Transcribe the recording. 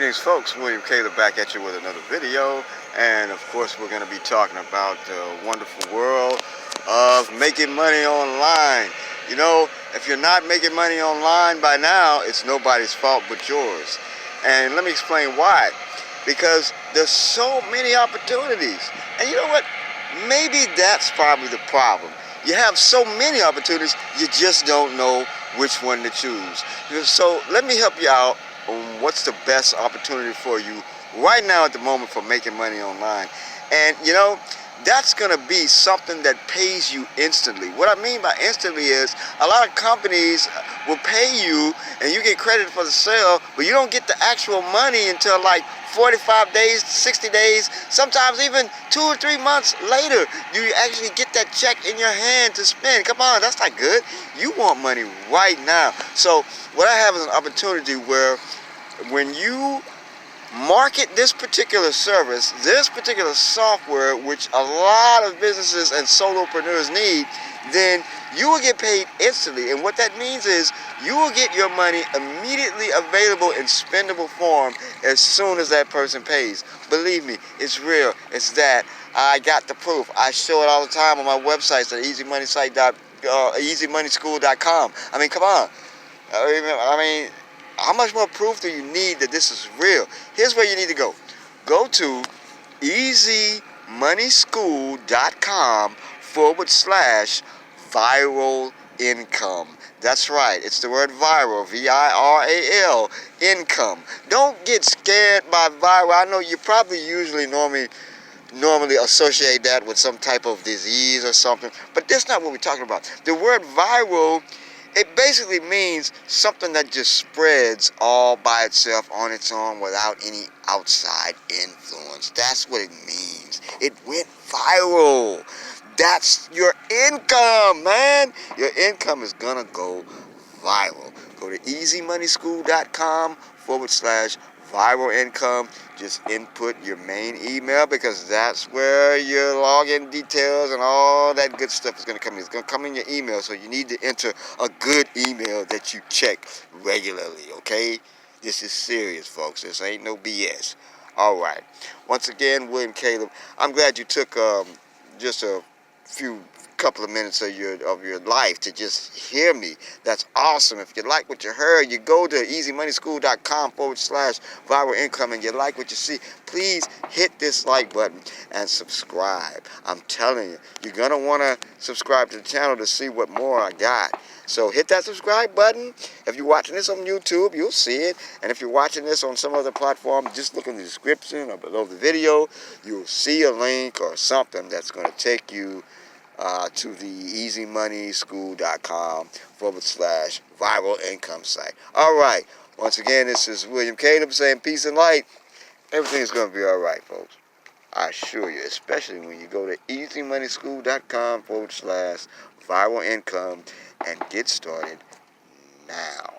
Greetings, folks. William Caleb back at you with another video, and of course we're going to be talking about the wonderful world of making money online. You know, if you're not making money online by now, it's nobody's fault but yours. And let me explain why. Because there's so many opportunities, and you know what? Maybe that's probably the problem. You have so many opportunities, you just don't know which one to choose. So let me help you out on what's the best opportunity for you right now at the moment for making money online. And you know, that's going to be something that pays you instantly. What I mean by instantly is a lot of companies will pay you and you get credit for the sale, but you don't get the actual money until like 45 days, 60 days, sometimes even 2 or 3 months later. You actually get that check in your hand to spend. Come on, that's not good. You want money right now. So what I have is an opportunity where when you market this particular service, this particular software, which a lot of businesses and solopreneurs need, then you will get paid instantly. And what that means is you will get your money immediately available in spendable form as soon as that person pays. Believe me, it's real. It's that. I got the proof. I show it all the time on my websites at easymoneyschool.com. I mean, come on. I mean, how much more proof do you need that this is real? Here's where you need to go. Go to easymoneyschool.com/viral income. That's right. It's the word viral, V-I-R-A-L, income. Don't get scared by viral. I know you probably usually normally associate that with some type of disease or something, but that's not what we're talking about. The word viral, it basically means something that just spreads all by itself on its own without any outside influence. That's what it means. It went viral. That's your income, man. Your income is gonna go viral. Go to easymoneyschool.com/viral income. Just input your main email because that's where your login details and all that good stuff is going to come in. It's going to come in your email, so you need to enter a good email that you check regularly, okay? This is serious, folks. This ain't no BS. All right. Once again, William Caleb, I'm glad you took just a couple of minutes of your life to just hear me. That's awesome. If you like what you heard, you go to easymoneyschool.com/viral income and you like what you see, please hit this like button and subscribe. I'm telling you, you're going to want to subscribe to the channel to see what more I got. So hit that subscribe button. If you're watching this on YouTube, you'll see it. And if you're watching this on some other platform, just look in the description or below the video. You'll see a link or something that's going to take you to the easymoneyschool.com/viral income site. All right. Once again, this is William Caleb saying peace and light. Everything's going to be all right, folks. I assure you, especially when you go to easymoneyschool.com/viral income and get started now.